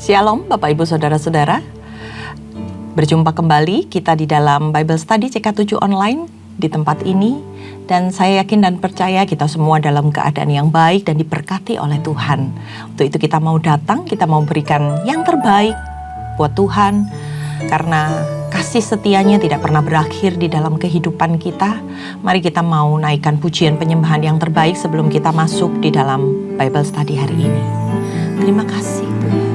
Shalom Bapak Ibu Saudara-saudara. Berjumpa kembali kita di dalam Bible Study CK7 online di tempat ini. Dan saya yakin dan percaya kita semua dalam keadaan yang baik dan diberkati oleh Tuhan. Untuk itu kita mau datang, kita mau berikan yang terbaik buat Tuhan. Karena kasih setianya tidak pernah berakhir di dalam kehidupan kita. Mari kita mau naikkan pujian penyembahan yang terbaik sebelum kita masuk di dalam Bible Study hari ini. Terima kasih Tuhan.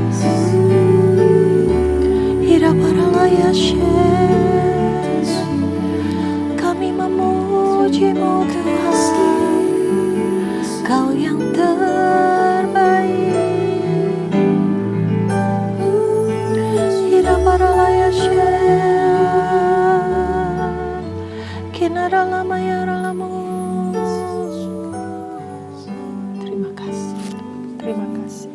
Kami memuji-Mu Tuhan, Kau yang terbaik. Terima kasih, terima kasih.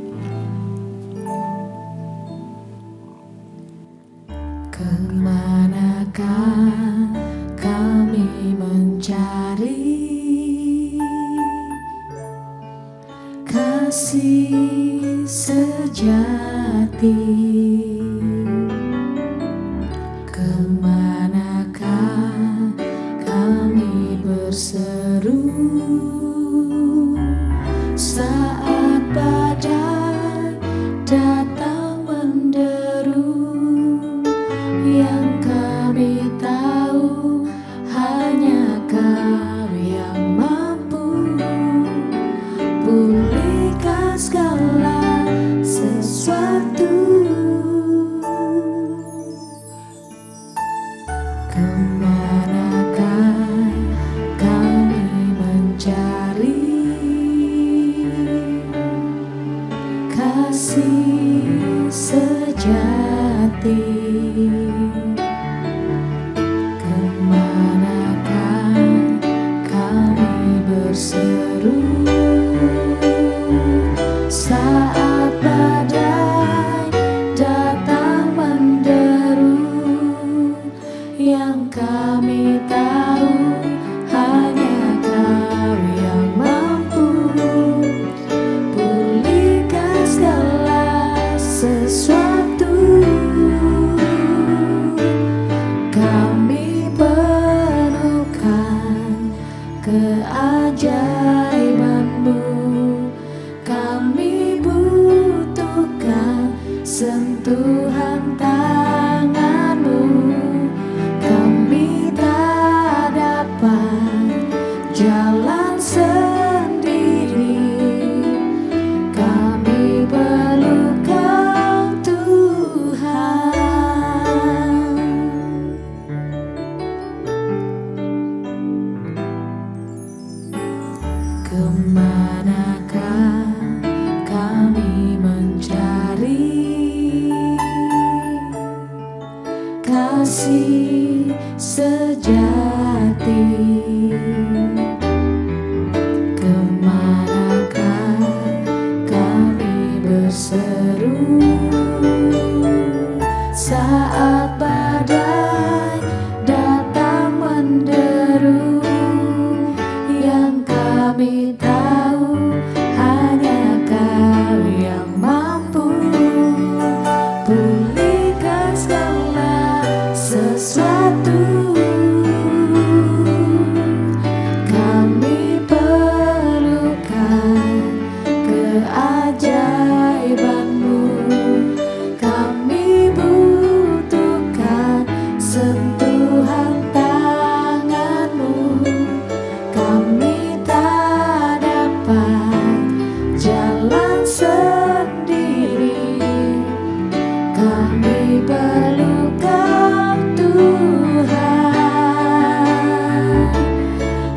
Kemanakah kami mencari kasih sejati? Kemanakah kami berseru saat badai datang menderu? Yang kami tahu hanya Kau yang mampu pulihkan segala sesuatu. Kemanakah kami mencari kasih sejati? Kemanakah kami berseru saat badai datang menderu? Yang kami tahu hanya Kau yang mampu pulihkan segala sesuatu. Kami perlukan keajaiban-Mu, kami butuhkan sentuhan tangan-Mu. Kami tak dapat jalan sendiri, kami perlu Kau Tuhan. Kemanakah kami mencari kasih sejati? Kemanakah kami berseru saat badai datang menderu? Yang kami tahu hanya Kau yang mampu pulihkan segala sesuatu. Kami perlukan keajaiban-Mu, kami butuhkan sentuhan tangan-Mu. Kami tak dapat jalan sendiri, kami perlu Kau Tuhan.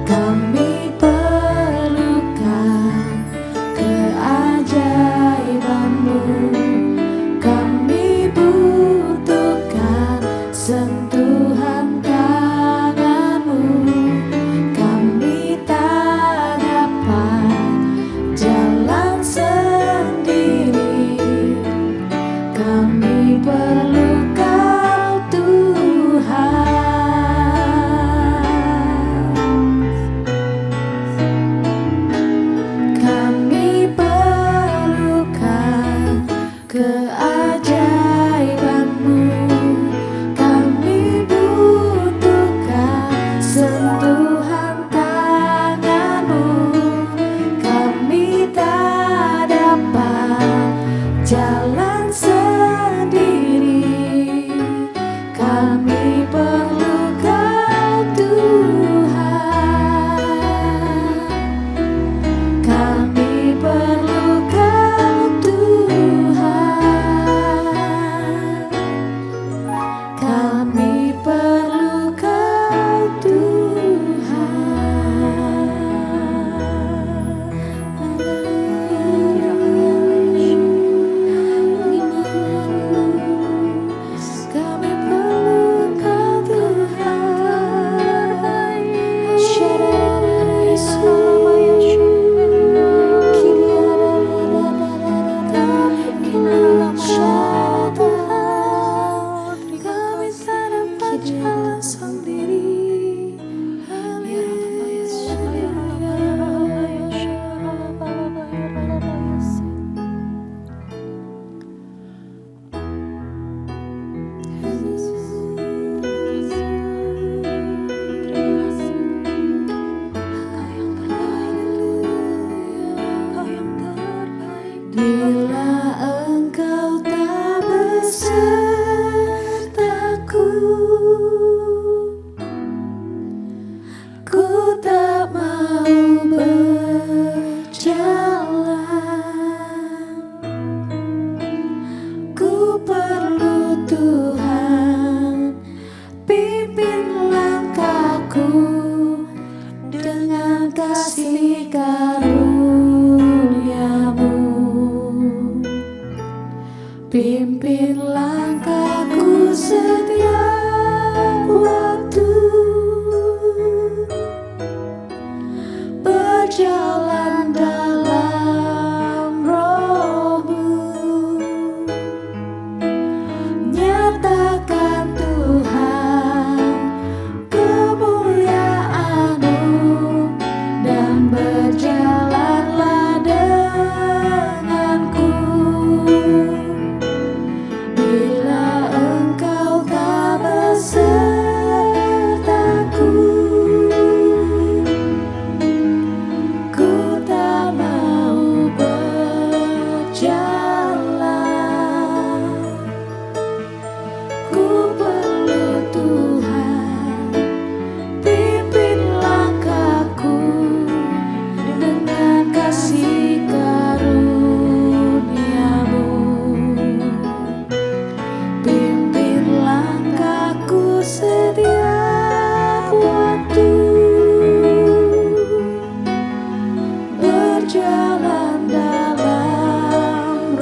Kami perlukan keajaiban-Mu, kami butuhkan sentuhan tangan-Mu. Kami tak dapat jalan sendiri, berjalan sendiri. Kami perlu Kau Tuhan, kami perlu Kau Tuhan, kami perlu Kau Tuhan. Kami perlu Kau Tuhan. Kami tak dapat jalan sendiri. Bila Engkau tak besertaku, ku tak mau berjalan. Ku perlu Tuhan, pimpin langkahku dengan kasih karunia-Mu. Pimpin langkahku setiap waktu, berjalan dalam Roh-Mu. Nyatakan Tuhan kemuliaan-Mu dan berjalanlah denganku. Bila Engkau tak besertaku, ku tak mau berjalan. Ku perlu Tuhan, pimpin langkahku dengan kasih karunia-Mu. Pimpin langkahku setiap waktu, berjalan dalam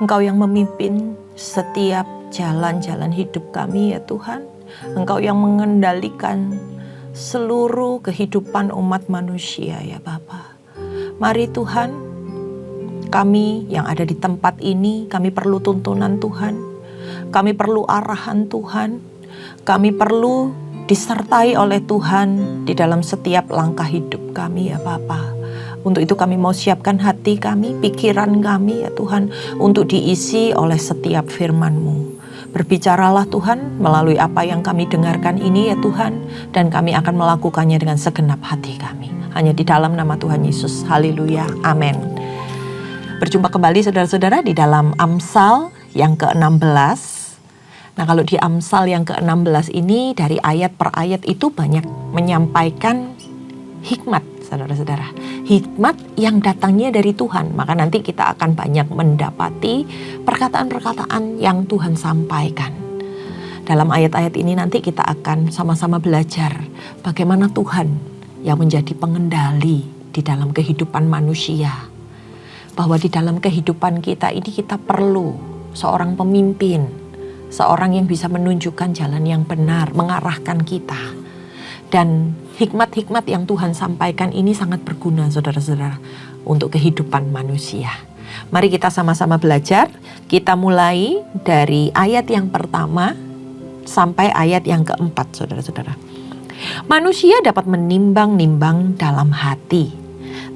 Engkau yang memimpin setiap jalan-jalan hidup kami ya Tuhan. Engkau yang mengendalikan seluruh kehidupan umat manusia ya Bapa. Mari Tuhan, kami yang ada di tempat ini, kami perlu tuntunan Tuhan. Kami perlu arahan Tuhan. Kami perlu disertai oleh Tuhan di dalam setiap langkah hidup kami ya Bapa. Untuk itu kami mau siapkan hati kami, pikiran kami ya Tuhan, untuk diisi oleh setiap firman-Mu. Berbicaralah Tuhan melalui apa yang kami dengarkan ini ya Tuhan, dan kami akan melakukannya dengan segenap hati kami. Hanya di dalam nama Tuhan Yesus. Haleluya. Amin. Berjumpa kembali saudara-saudara di dalam Amsal yang ke-16. Nah, kalau di Amsal yang ke-16 ini dari ayat per ayat itu banyak menyampaikan hikmat, saudara-saudara. Hikmat yang datangnya dari Tuhan. Maka nanti kita akan banyak mendapati perkataan-perkataan yang Tuhan sampaikan. Dalam ayat-ayat ini nanti kita akan sama-sama belajar bagaimana Tuhan yang menjadi pengendali di dalam kehidupan manusia. Bahwa di dalam kehidupan kita ini kita perlu seorang pemimpin. Seorang yang bisa menunjukkan jalan yang benar, mengarahkan kita. Dan hikmat-hikmat yang Tuhan sampaikan ini sangat berguna saudara-saudara untuk kehidupan manusia. Mari kita sama-sama belajar. Kita mulai dari ayat yang pertama sampai ayat yang keempat saudara-saudara. Manusia dapat menimbang-nimbang dalam hati,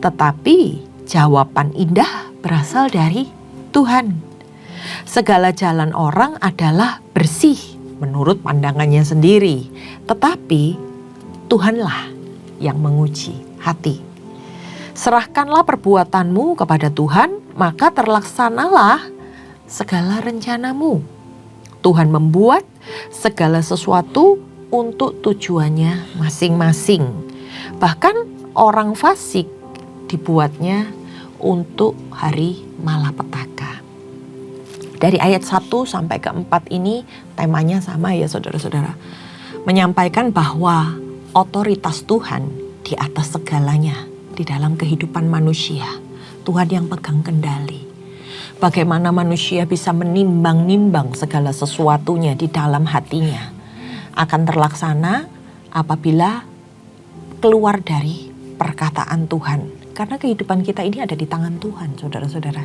tetapi jawaban indah berasal dari Tuhan. Segala jalan orang adalah bersih menurut pandangannya sendiri, tetapi Tuhanlah yang menguji hati. Serahkanlah perbuatanmu kepada Tuhan, maka terlaksanalah segala rencanamu. Tuhan membuat segala sesuatu untuk tujuannya masing-masing. Bahkan orang fasik dibuatnya untuk hari malapetaka. Dari ayat 1 sampai ke 4 ini temanya sama ya saudara-saudara. Menyampaikan bahwa otoritas Tuhan di atas segalanya di dalam kehidupan manusia. Tuhan yang pegang kendali. Bagaimana manusia bisa menimbang-nimbang segala sesuatunya di dalam hatinya. Akan terlaksana apabila keluar dari perkataan Tuhan. Karena kehidupan kita ini ada di tangan Tuhan saudara-saudara.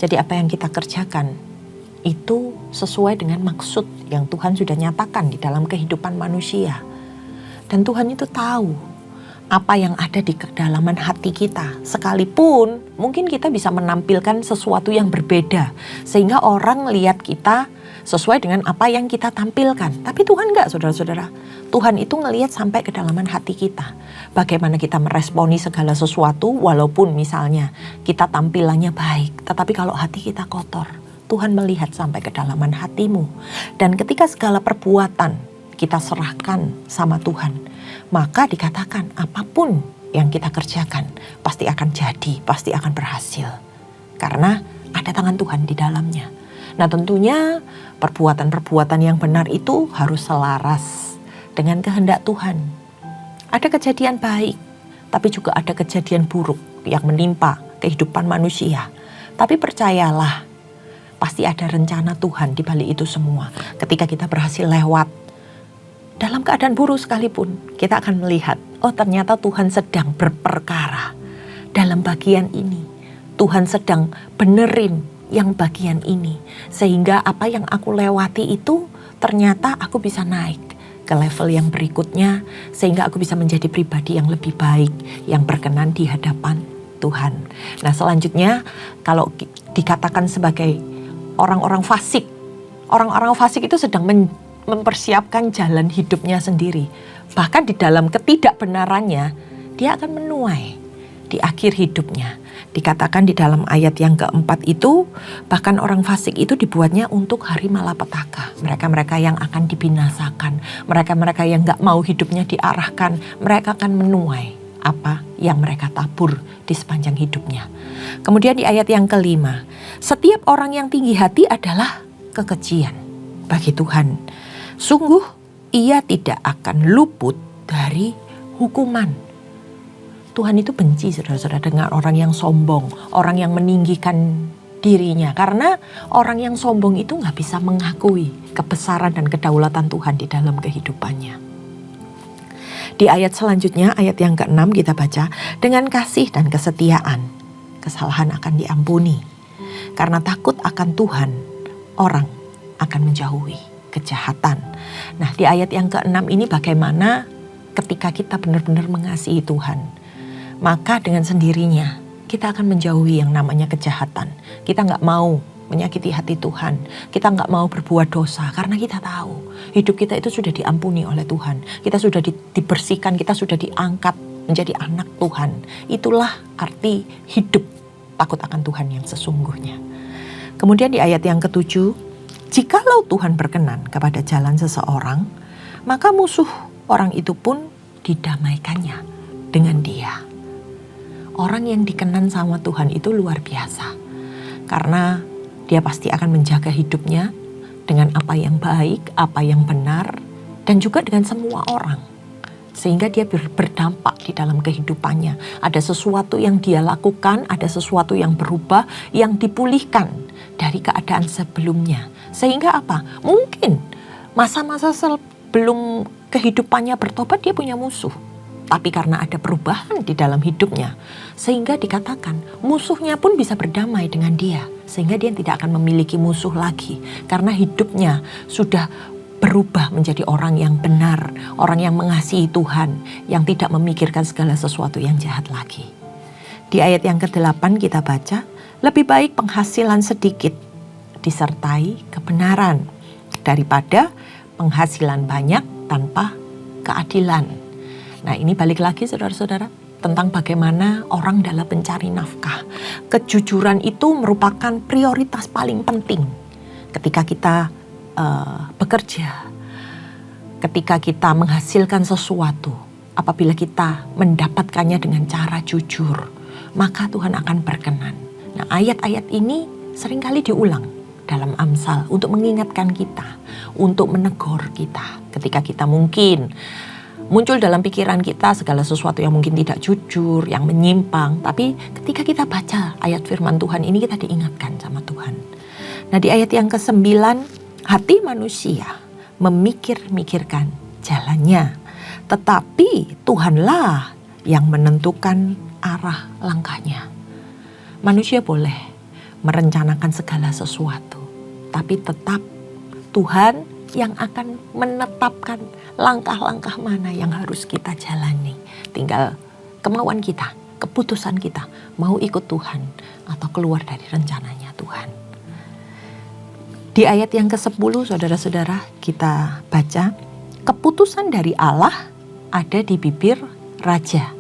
Jadi apa yang kita kerjakan itu sesuai dengan maksud yang Tuhan sudah nyatakan di dalam kehidupan manusia. Dan Tuhan itu tahu apa yang ada di kedalaman hati kita. Sekalipun mungkin kita bisa menampilkan sesuatu yang berbeda. Sehingga orang lihat kita sesuai dengan apa yang kita tampilkan. Tapi Tuhan enggak saudara-saudara. Tuhan itu ngelihat sampai kedalaman hati kita. Bagaimana kita meresponi segala sesuatu walaupun misalnya kita tampilannya baik. Tetapi kalau hati kita kotor. Tuhan melihat sampai kedalaman hatimu. Dan ketika segala perbuatan kita serahkan sama Tuhan, maka dikatakan apapun yang kita kerjakan pasti akan jadi, pasti akan berhasil. Karena ada tangan Tuhan di dalamnya. Nah tentunya perbuatan-perbuatan yang benar itu harus selaras dengan kehendak Tuhan. Ada kejadian baik, tapi juga ada kejadian buruk yang menimpa kehidupan manusia. Tapi percayalah, pasti ada rencana Tuhan di balik itu semua. Ketika kita berhasil lewat dalam keadaan buruk sekalipun, kita akan melihat, oh ternyata Tuhan sedang berperkara dalam bagian ini. Tuhan sedang benerin yang bagian ini. Sehingga apa yang aku lewati itu ternyata aku bisa naik ke level yang berikutnya. Sehingga aku bisa menjadi pribadi yang lebih baik, yang berkenan di hadapan Tuhan. Nah selanjutnya kalau dikatakan sebagai orang-orang fasik. Orang-orang fasik itu sedang mempersiapkan jalan hidupnya sendiri. Bahkan di dalam ketidakbenarannya, dia akan menuai di akhir hidupnya. Dikatakan di dalam ayat yang keempat itu, bahkan orang fasik itu dibuatnya untuk hari malapetaka. Mereka-mereka yang akan dibinasakan. Mereka-mereka yang gak mau hidupnya diarahkan. Mereka akan menuai apa yang mereka tabur di sepanjang hidupnya. Kemudian di ayat yang kelima, setiap orang yang tinggi hati adalah kekejian bagi Tuhan. Sungguh ia tidak akan luput dari hukuman. Tuhan itu benci saudara-saudara dengan orang yang sombong, orang yang meninggikan dirinya. Karena orang yang sombong itu nggak bisa mengakui kebesaran dan kedaulatan Tuhan di dalam kehidupannya. Di ayat selanjutnya, ayat yang ke-6 kita baca, dengan kasih dan kesetiaan, kesalahan akan diampuni. Karena takut akan Tuhan, orang akan menjauhi kejahatan. Nah, di ayat yang ke-6 ini bagaimana ketika kita benar-benar mengasihi Tuhan, maka dengan sendirinya kita akan menjauhi yang namanya kejahatan. Kita nggak mau menyakiti hati Tuhan. Kita nggak mau berbuat dosa karena kita tahu hidup kita itu sudah diampuni oleh Tuhan. Kita sudah dibersihkan, kita sudah diangkat menjadi anak Tuhan. Itulah arti hidup takut akan Tuhan yang sesungguhnya. Kemudian di ayat yang ke-7, jikalau Tuhan berkenan kepada jalan seseorang, maka musuh orang itu pun didamaikannya dengan dia. Orang yang dikenan sama Tuhan itu luar biasa. Karena dia pasti akan menjaga hidupnya dengan apa yang baik, apa yang benar, dan juga dengan semua orang. Sehingga dia berdampak di dalam kehidupannya. Ada sesuatu yang dia lakukan, ada sesuatu yang berubah, yang dipulihkan dari keadaan sebelumnya. Sehingga apa? Mungkin masa-masa sebelum kehidupannya bertobat dia punya musuh. Tapi karena ada perubahan di dalam hidupnya, sehingga dikatakan musuhnya pun bisa berdamai dengan dia. Sehingga dia tidak akan memiliki musuh lagi. Karena hidupnya sudah berubah menjadi orang yang benar, orang yang mengasihi Tuhan, yang tidak memikirkan segala sesuatu yang jahat lagi. Di ayat yang ke-8 kita baca, lebih baik penghasilan sedikit disertai kebenaran daripada penghasilan banyak tanpa keadilan. Nah, ini balik lagi saudara-saudara tentang bagaimana orang dalam mencari nafkah. Kejujuran itu merupakan prioritas paling penting ketika kita bekerja, ketika kita menghasilkan sesuatu. Apabila kita mendapatkannya dengan cara jujur, maka Tuhan akan berkenan. Nah, ayat-ayat ini seringkali diulang dalam Amsal untuk mengingatkan kita, untuk menegur kita ketika kita mungkin muncul dalam pikiran kita segala sesuatu yang mungkin tidak jujur, yang menyimpang. Tapi ketika kita baca ayat firman Tuhan ini, kita diingatkan sama Tuhan. Nah, di ayat yang ke-9, hati manusia memikir-mikirkan jalannya, tetapi Tuhanlah yang menentukan arah langkahnya. Manusia boleh merencanakan segala sesuatu, tapi tetap Tuhan yang akan menetapkan langkah-langkah mana yang harus kita jalani. Tinggal kemauan kita, keputusan kita, mau ikut Tuhan atau keluar dari rencananya Tuhan. Di ayat yang ke-10 saudara-saudara kita baca, keputusan dari Allah ada di bibir raja.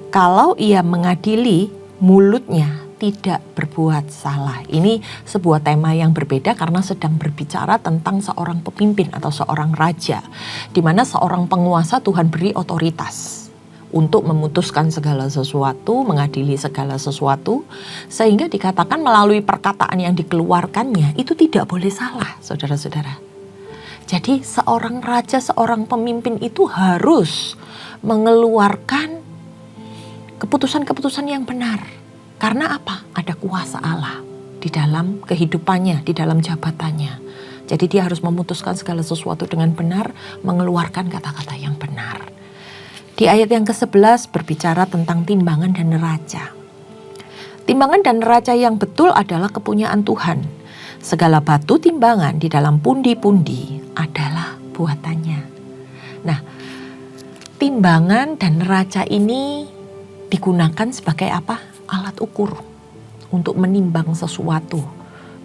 Kalau ia mengadili, mulutnya tidak berbuat salah. Ini sebuah tema yang berbeda karena sedang berbicara tentang seorang pemimpin atau seorang raja, di mana seorang penguasa Tuhan beri otoritas untuk memutuskan segala sesuatu, mengadili segala sesuatu, sehingga dikatakan melalui perkataan yang dikeluarkannya itu tidak boleh salah, saudara-saudara. Jadi seorang raja, seorang pemimpin itu harus mengeluarkan keputusan-keputusan yang benar. Karena apa? Ada kuasa Allah di dalam kehidupannya, di dalam jabatannya. Jadi dia harus memutuskan segala sesuatu dengan benar, mengeluarkan kata-kata yang benar. Di ayat yang ke-11 berbicara tentang timbangan dan neraca. Timbangan dan neraca yang betul adalah kepunyaan Tuhan. Segala batu timbangan di dalam pundi-pundi adalah buatannya. Nah, timbangan dan neraca ini digunakan sebagai apa? Alat ukur untuk menimbang sesuatu.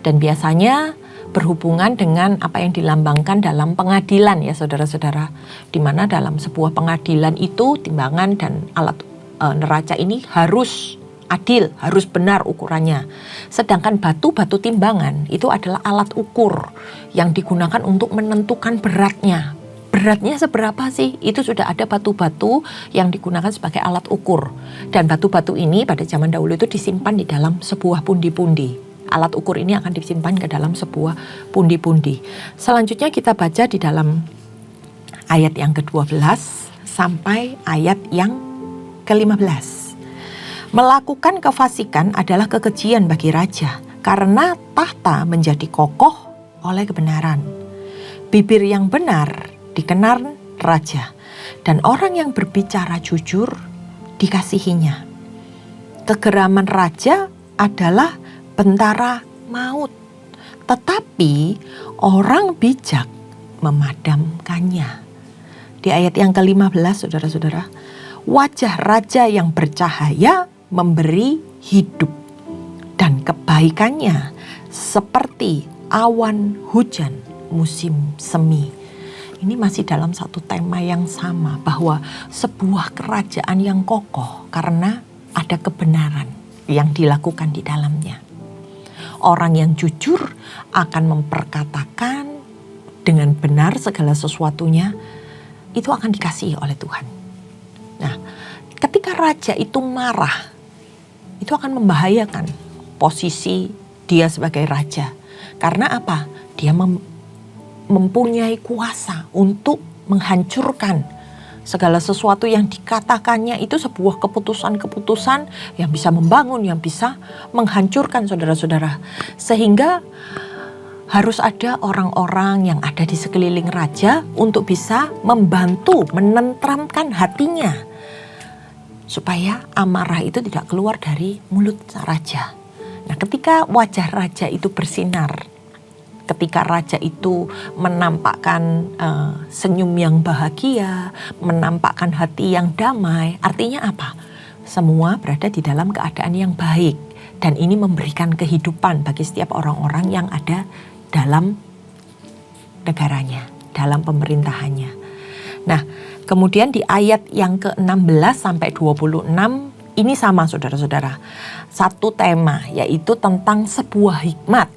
Dan biasanya berhubungan dengan apa yang dilambangkan dalam pengadilan ya saudara-saudara. Di mana dalam sebuah pengadilan itu timbangan dan alat neraca ini harus adil, harus benar ukurannya. Sedangkan batu-batu timbangan itu adalah alat ukur yang digunakan untuk menentukan beratnya. Beratnya seberapa sih? Itu sudah ada batu-batu yang digunakan sebagai alat ukur. Dan batu-batu ini pada zaman dahulu itu disimpan di dalam sebuah pundi-pundi. Alat ukur ini akan disimpan ke dalam sebuah pundi-pundi. Selanjutnya kita baca di dalam ayat yang ke-12 sampai ayat yang ke-15. Melakukan kefasikan adalah kekejian bagi raja. karena tahta menjadi kokoh oleh kebenaran. Bibir yang benar dikenal raja, dan orang yang berbicara jujur dikasihinya. Kegeraman raja adalah bentara maut, tetapi orang bijak memadamkannya. Di ayat yang ke-15, saudara-saudara, wajah raja yang bercahaya memberi hidup, dan kebaikannya seperti awan hujan musim semi. Ini masih dalam satu tema yang sama, bahwa sebuah kerajaan yang kokoh karena ada kebenaran yang dilakukan di dalamnya. Orang yang jujur akan memperkatakan dengan benar segala sesuatunya, itu akan dikasihi oleh Tuhan. Nah, ketika raja itu marah, itu akan membahayakan posisi dia sebagai raja. Karena apa? Dia mempunyai kuasa untuk menghancurkan segala sesuatu yang dikatakannya. Itu sebuah keputusan-keputusan yang bisa membangun, yang bisa menghancurkan, saudara-saudara. Sehingga harus ada orang-orang yang ada di sekeliling raja untuk bisa membantu menenteramkan hatinya, supaya amarah itu tidak keluar dari mulut raja. Nah, ketika wajah raja itu bersinar, ketika raja itu menampakkan senyum yang bahagia, menampakkan hati yang damai, artinya apa? Semua berada di dalam keadaan yang baik, dan ini memberikan kehidupan bagi setiap orang-orang yang ada dalam negaranya, dalam pemerintahannya. Nah, kemudian di ayat yang ke-16 sampai 26 ini sama, saudara-saudara. Satu tema, yaitu tentang sebuah hikmat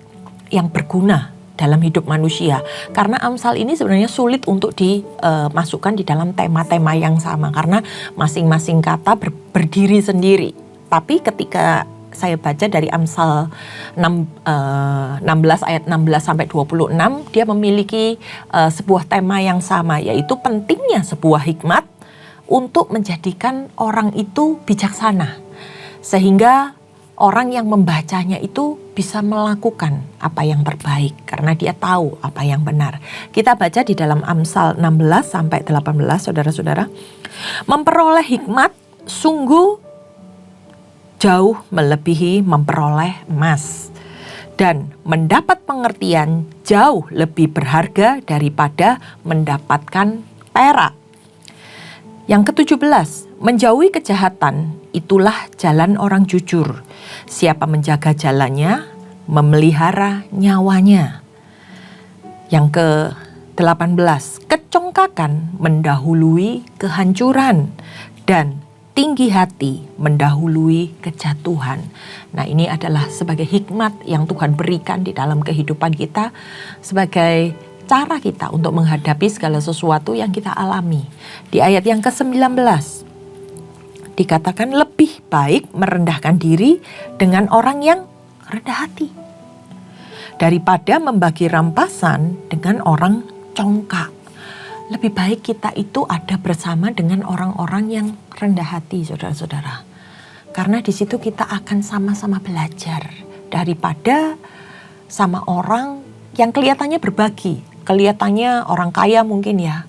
yang berguna dalam hidup manusia. Karena Amsal ini sebenarnya sulit untuk dimasukkan di dalam tema-tema yang sama, karena masing-masing kata berdiri sendiri. Tapi ketika saya baca dari Amsal 16 ayat 16 sampai 26, dia memiliki sebuah tema yang sama, yaitu pentingnya sebuah hikmat untuk menjadikan orang itu bijaksana, sehingga orang yang membacanya itu bisa melakukan apa yang terbaik karena dia tahu apa yang benar. Kita baca di dalam Amsal 16 sampai 18, saudara-saudara. Memperoleh hikmat sungguh jauh melebihi memperoleh emas, dan mendapat pengertian jauh lebih berharga daripada mendapatkan perak. Yang ke-17, menjauhi kejahatan itulah jalan orang jujur. Siapa menjaga jalannya, memelihara nyawanya. Yang ke-18, kecongkakan mendahului kehancuran, dan tinggi hati mendahului kejatuhan. Nah, ini adalah sebagai hikmat yang Tuhan berikan di dalam kehidupan kita, sebagai cara kita untuk menghadapi segala sesuatu yang kita alami. Di ayat yang ke-19 dikatakan lebih baik merendahkan diri dengan orang yang rendah hati daripada membagi rampasan dengan orang congkak. Lebih baik kita itu ada bersama dengan orang-orang yang rendah hati, saudara-saudara. Karena di situ kita akan sama-sama belajar daripada sama orang yang kelihatannya berbagi. Kelihatannya orang kaya mungkin ya,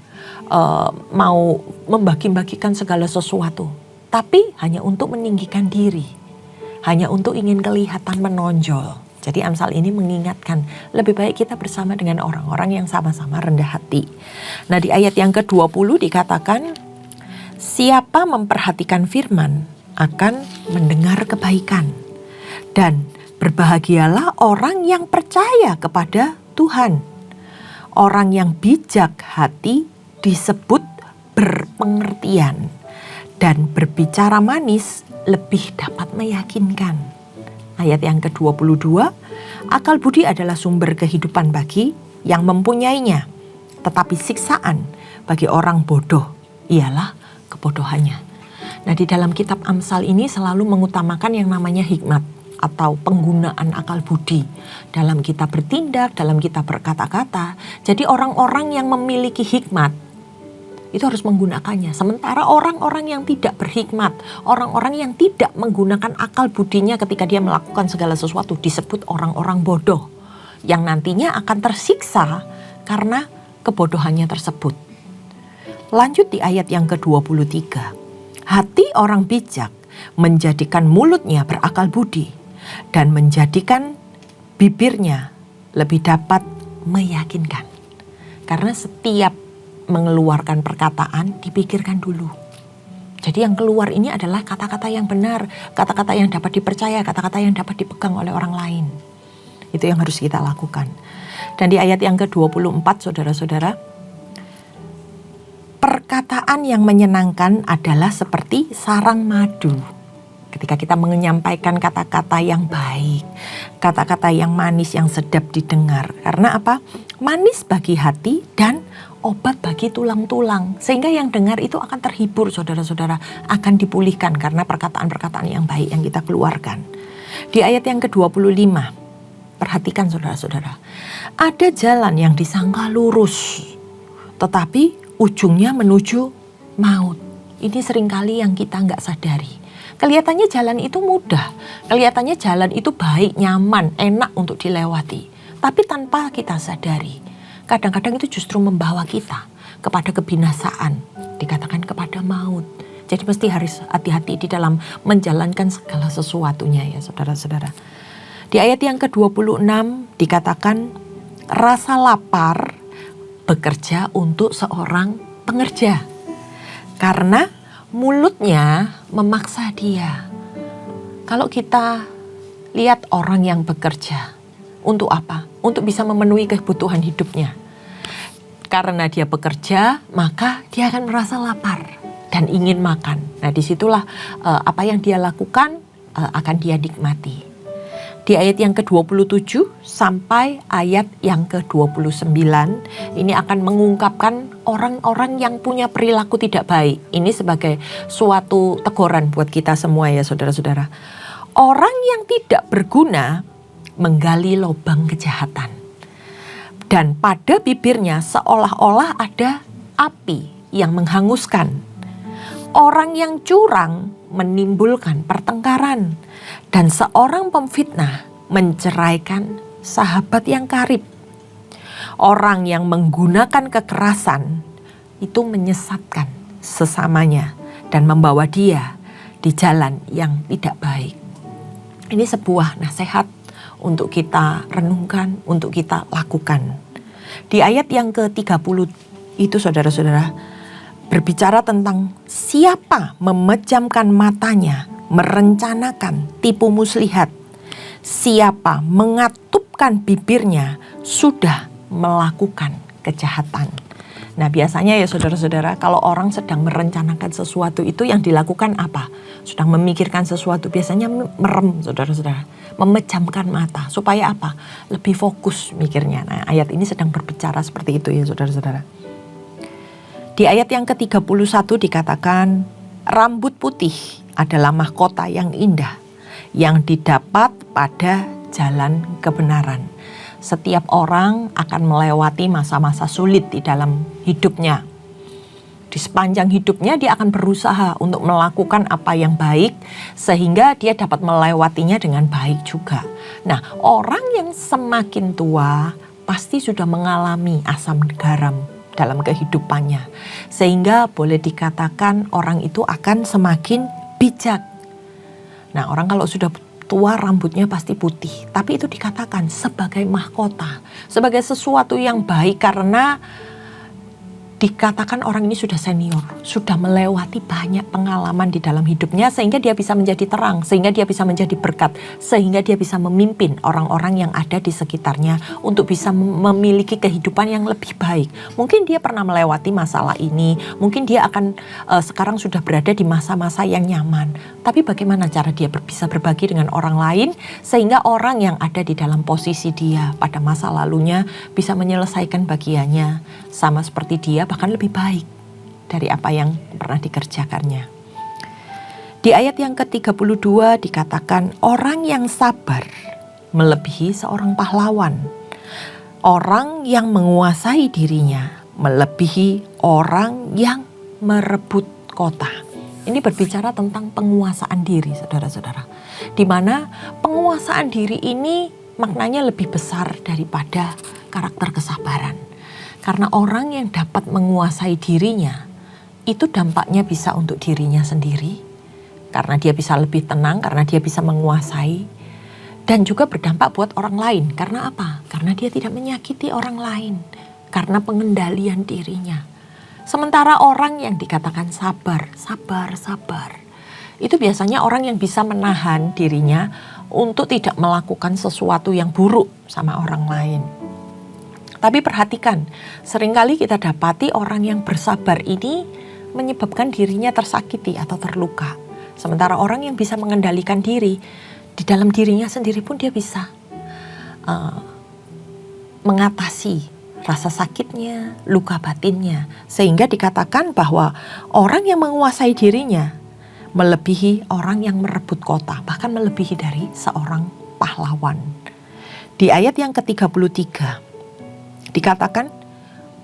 mau membagi-bagikan segala sesuatu. Tapi hanya untuk meninggikan diri. Hanya untuk ingin kelihatan menonjol. Jadi Amsal ini mengingatkan lebih baik kita bersama dengan orang-orang yang sama-sama rendah hati. Nah, di ayat yang ke-20 dikatakan, siapa memperhatikan firman akan mendengar kebaikan. Dan berbahagialah orang yang percaya kepada Tuhan. Orang yang bijak hati disebut berpengertian. Dan berbicara manis lebih dapat meyakinkan. Ayat yang ke-22, akal budi adalah sumber kehidupan bagi yang mempunyainya. Tetapi siksaan bagi orang bodoh ialah kebodohannya. Nah, di dalam kitab Amsal ini selalu mengutamakan yang namanya hikmat atau penggunaan akal budi dalam kita bertindak, dalam kita berkata-kata. Jadi orang-orang yang memiliki hikmat itu harus menggunakannya. Sementara orang-orang yang tidak berhikmat, orang-orang yang tidak menggunakan akal budinya ketika dia melakukan segala sesuatu disebut orang-orang bodoh yang nantinya akan tersiksa karena kebodohannya tersebut. Lanjut di ayat yang ke-23. Hati orang bijak menjadikan mulutnya berakal budi dan menjadikan bibirnya lebih dapat meyakinkan. Karena setiap mengeluarkan perkataan dipikirkan dulu. Jadi yang keluar ini adalah kata-kata yang benar, kata-kata yang dapat dipercaya, kata-kata yang dapat dipegang oleh orang lain. Itu yang harus kita lakukan. Dan di ayat yang ke-24 saudara-saudara, perkataan yang menyenangkan adalah seperti sarang madu. Ketika kita menyampaikan kata-kata yang baik, kata-kata yang manis, yang sedap didengar. Karena apa? Manis bagi hati dan obat bagi tulang-tulang. Sehingga yang dengar itu akan terhibur saudara-saudara, akan dipulihkan karena perkataan-perkataan yang baik yang kita keluarkan. Di ayat yang ke-25, perhatikan saudara-saudara. Ada jalan yang disangka lurus, tetapi ujungnya menuju maut. Ini seringkali yang kita nggak sadari. Kelihatannya jalan itu mudah, kelihatannya jalan itu baik, nyaman, enak untuk dilewati. Tapi tanpa kita sadari, kadang-kadang itu justru membawa kita kepada kebinasaan, dikatakan kepada maut. Jadi mesti harus hati-hati di dalam menjalankan segala sesuatunya ya saudara-saudara. Di ayat yang ke-26 dikatakan rasa lapar bekerja untuk seorang pengerja. Karena mulutnya memaksa dia. Kalau kita lihat orang yang bekerja, untuk apa? Untuk bisa memenuhi kebutuhan hidupnya. Karena dia bekerja, maka dia akan merasa lapar dan ingin makan. Nah, disitulah apa yang dia lakukan akan dia nikmati. Di ayat yang ke-27 sampai ayat yang ke-29 ini akan mengungkapkan orang-orang yang punya perilaku tidak baik. Ini sebagai suatu teguran buat kita semua ya saudara-saudara. Orang yang tidak berguna menggali lubang kejahatan. Dan pada bibirnya seolah-olah ada api yang menghanguskan. Orang yang curang menimbulkan pertengkaran. Dan seorang pemfitnah menceraikan sahabat yang karib. Orang yang menggunakan kekerasan itu menyesatkan sesamanya dan membawa dia di jalan yang tidak baik. Ini sebuah nasihat untuk kita renungkan, untuk kita lakukan. Di ayat yang ke-30 itu saudara-saudara berbicara tentang siapa memejamkan matanya, merencanakan tipu muslihat. Siapa mengatupkan bibirnya sudah melakukan kejahatan. Nah biasanya ya saudara-saudara kalau orang sedang merencanakan sesuatu itu yang dilakukan apa? Sedang memikirkan sesuatu biasanya merem saudara-saudara. Memejamkan mata supaya apa? Lebih fokus mikirnya. Nah ayat ini sedang berbicara seperti itu ya saudara-saudara. Di ayat yang ke-31 dikatakan rambut putih adalah mahkota yang indah yang didapat pada jalan kebenaran. Setiap orang akan melewati masa-masa sulit di dalam hidupnya. Di sepanjang hidupnya dia akan berusaha untuk melakukan apa yang baik sehingga dia dapat melewatinya dengan baik juga. Nah, orang yang semakin tua pasti sudah mengalami asam garam dalam kehidupannya. Sehingga boleh dikatakan orang itu akan semakin bijak. Nah, orang kalau sudah tua rambutnya pasti putih, tapi itu dikatakan sebagai mahkota, sebagai sesuatu yang baik karena dikatakan orang ini sudah senior, sudah melewati banyak pengalaman di dalam hidupnya sehingga dia bisa menjadi terang, sehingga dia bisa menjadi berkat, sehingga dia bisa memimpin orang-orang yang ada di sekitarnya untuk bisa memiliki kehidupan yang lebih baik. Mungkin dia pernah melewati masalah ini, mungkin dia akan sekarang sudah berada di masa-masa yang nyaman. Tapi bagaimana cara dia bisa berbagi dengan orang lain sehingga orang yang ada di dalam posisi dia pada masa lalunya bisa menyelesaikan bagiannya sama seperti dia, bahkan lebih baik dari apa yang pernah dikerjakannya. Di ayat yang ke-32 dikatakan orang yang sabar melebihi seorang pahlawan. Orang yang menguasai dirinya melebihi orang yang merebut kota. Ini berbicara tentang penguasaan diri, saudara-saudara. Di mana penguasaan diri ini maknanya lebih besar daripada karakter kesabaran. Karena orang yang dapat menguasai dirinya, itu dampaknya bisa untuk dirinya sendiri. Karena dia bisa lebih tenang, karena dia bisa menguasai. Dan juga berdampak buat orang lain. Karena apa? Karena dia tidak menyakiti orang lain. Karena pengendalian dirinya. Sementara orang yang dikatakan sabar, itu biasanya orang yang bisa menahan dirinya untuk tidak melakukan sesuatu yang buruk sama orang lain. Tapi perhatikan, seringkali kita dapati orang yang bersabar ini menyebabkan dirinya tersakiti atau terluka. Sementara orang yang bisa mengendalikan diri, di dalam dirinya sendiri pun dia bisa mengatasi rasa sakitnya, luka batinnya. Sehingga dikatakan bahwa orang yang menguasai dirinya melebihi orang yang merebut kota, bahkan melebihi dari seorang pahlawan. Di ayat yang ke-33 dikatakan,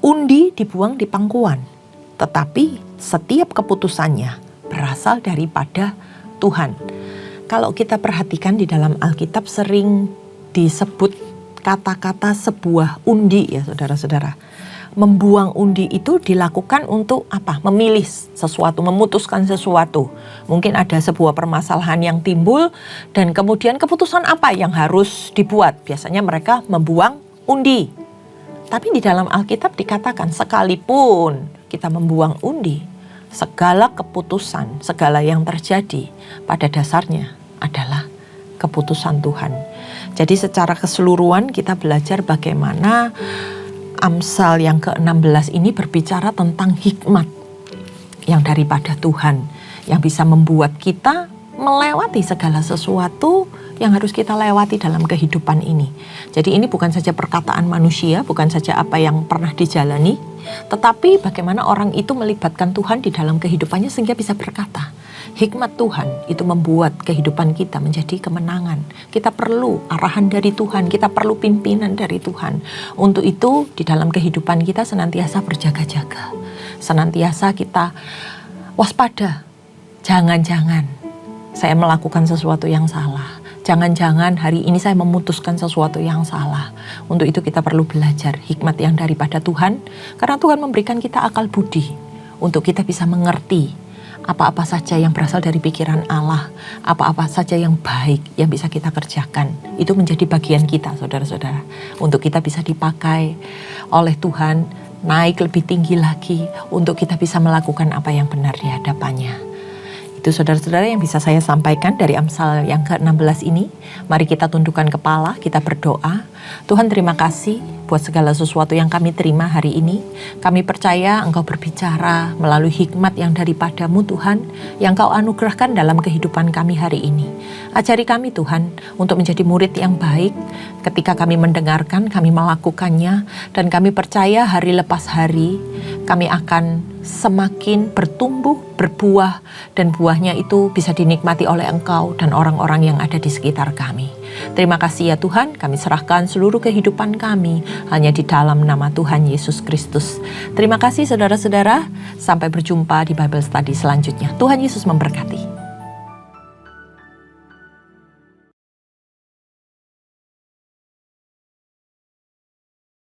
undi dibuang di pangkuan, tetapi setiap keputusannya berasal daripada Tuhan. Kalau kita perhatikan di dalam Alkitab sering disebut kata-kata sebuah undi ya saudara-saudara. Membuang undi itu dilakukan untuk apa? Memilih sesuatu, memutuskan sesuatu. Mungkin ada sebuah permasalahan yang timbul dan kemudian keputusan apa yang harus dibuat. Biasanya mereka membuang undi. Tapi di dalam Alkitab dikatakan sekalipun kita membuang undi, segala keputusan, segala yang terjadi pada dasarnya adalah keputusan Tuhan. Jadi secara keseluruhan kita belajar bagaimana Amsal yang ke-16 ini berbicara tentang hikmat yang daripada Tuhan, yang bisa membuat kita melewati segala sesuatu yang harus kita lewati dalam kehidupan ini. Jadi ini bukan saja perkataan manusia, bukan saja apa yang pernah dijalani, tetapi bagaimana orang itu melibatkan Tuhan di dalam kehidupannya sehingga bisa berkata, hikmat Tuhan itu membuat kehidupan kita menjadi kemenangan. Kita perlu arahan dari Tuhan, kita perlu pimpinan dari Tuhan. Untuk itu di dalam kehidupan kita senantiasa berjaga-jaga. Senantiasa kita waspada. Jangan-jangan saya melakukan sesuatu yang salah. Jangan-jangan hari ini saya memutuskan sesuatu yang salah. Untuk itu kita perlu belajar hikmat yang daripada Tuhan. Karena Tuhan memberikan kita akal budi untuk kita bisa mengerti apa-apa saja yang berasal dari pikiran Allah, apa-apa saja yang baik yang bisa kita kerjakan. Itu menjadi bagian kita, saudara-saudara. Untuk kita bisa dipakai oleh Tuhan, naik lebih tinggi lagi, untuk kita bisa melakukan apa yang benar di hadapannya. Itu saudara-saudara yang bisa saya sampaikan dari Amsal yang ke-16 ini. Mari kita tundukkan kepala, kita berdoa. Tuhan terima kasih buat segala sesuatu yang kami terima hari ini. Kami percaya Engkau berbicara melalui hikmat yang daripadamu Tuhan, yang Kau anugerahkan dalam kehidupan kami hari ini. Ajari kami Tuhan untuk menjadi murid yang baik. Ketika kami mendengarkan, kami melakukannya. Dan kami percaya hari lepas hari kami akan semakin bertumbuh, berbuah, dan buahnya itu bisa dinikmati oleh Engkau dan orang-orang yang ada di sekitar kami. Terima kasih ya Tuhan, kami serahkan seluruh kehidupan kami hanya di dalam nama Tuhan Yesus Kristus. Terima kasih saudara-saudara, sampai berjumpa di Bible Study selanjutnya. Tuhan Yesus memberkati.